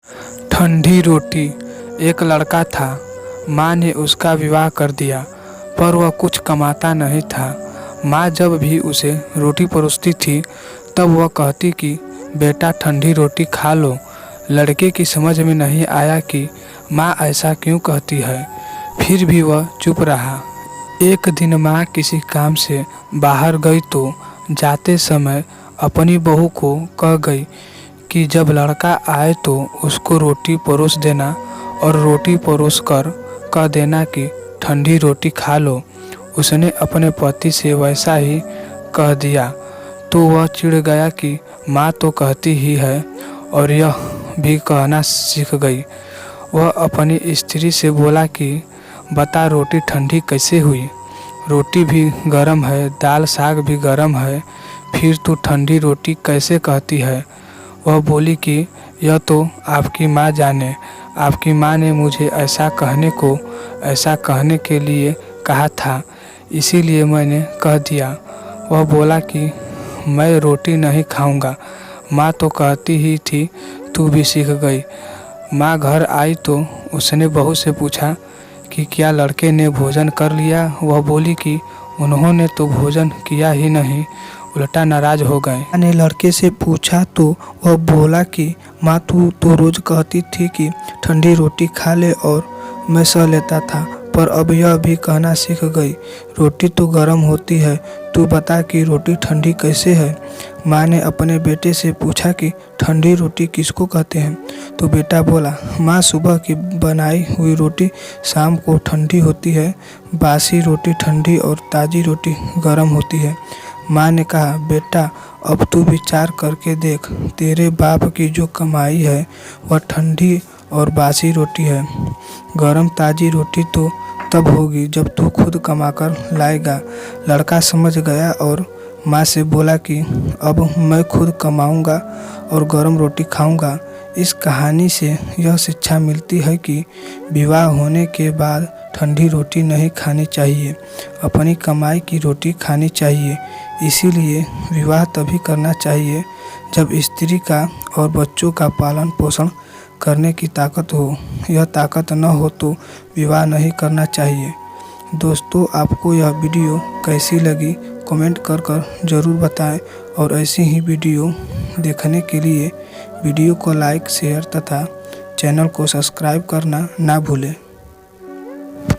ठंडी रोटी। एक लड़का था। माँ ने उसका विवाह कर दिया, पर वह कुछ कमाता नहीं था। माँ जब भी उसे रोटी परोसती थी, तब वह कहती कि बेटा ठंडी रोटी खा लो। लड़के की समझ में नहीं आया कि माँ ऐसा क्यों कहती है, फिर भी वह चुप रहा। एक दिन माँ किसी काम से बाहर गई तो जाते समय अपनी बहू को कह गई कि जब लड़का आए तो उसको रोटी परोस देना और रोटी परोस कर कह देना कि ठंडी रोटी खा लो। उसने अपने पति से वैसा ही कह दिया तो वह चिढ़ गया कि माँ तो कहती ही है, और यह भी कहना सीख गई। वह अपनी स्त्री से बोला कि बता रोटी ठंडी कैसे हुई? रोटी भी गर्म है, दाल साग भी गर्म है, फिर तू ठंडी रोटी कैसे कहती है? वह बोली कि यह तो आपकी माँ जाने। आपकी माँ ने मुझे ऐसा कहने के लिए कहा था, इसीलिए मैंने कह दिया। वह बोला कि मैं रोटी नहीं खाऊंगा, माँ तो कहती ही थी, तू भी सीख गई। माँ घर आई तो उसने बहू से पूछा कि क्या लड़के ने भोजन कर लिया? वह बोली कि उन्होंने तो भोजन किया ही नहीं, उल्टा नाराज हो गए। माँ ने लड़के से पूछा तो वह बोला कि माँ तू तो रोज कहती थी कि ठंडी रोटी खा ले और मैं सह लेता था, पर अब यह भी कहना सीख गई। रोटी तो गर्म होती है, तू बता कि रोटी ठंडी कैसे है? माँ ने अपने बेटे से पूछा कि ठंडी रोटी किसको कहते हैं? तो बेटा बोला, माँ सुबह की बनाई हुई रोटी शाम को ठंडी होती है, बासी रोटी ठंडी और ताज़ी रोटी गर्म होती है। माँ ने कहा, बेटा अब तू विचार करके देख, तेरे बाप की जो कमाई है वह ठंडी और बासी रोटी है। गरम ताज़ी रोटी तो तब होगी जब तू खुद कमाकर लाएगा। लड़का समझ गया और माँ से बोला कि अब मैं खुद कमाऊंगा और गरम रोटी खाऊंगा। इस कहानी से यह शिक्षा मिलती है कि विवाह होने के बाद ठंडी रोटी नहीं खानी चाहिए, अपनी कमाई की रोटी खानी चाहिए। इसीलिए विवाह तभी करना चाहिए जब स्त्री का और बच्चों का पालन पोषण करने की ताकत हो। यह ताकत न हो तो विवाह नहीं करना चाहिए। दोस्तों, आपको यह वीडियो कैसी लगी कमेंट कर ज़रूर बताएं, और ऐसी ही वीडियो देखने के लिए वीडियो को लाइक शेयर तथा चैनल को सब्सक्राइब करना ना भूलें।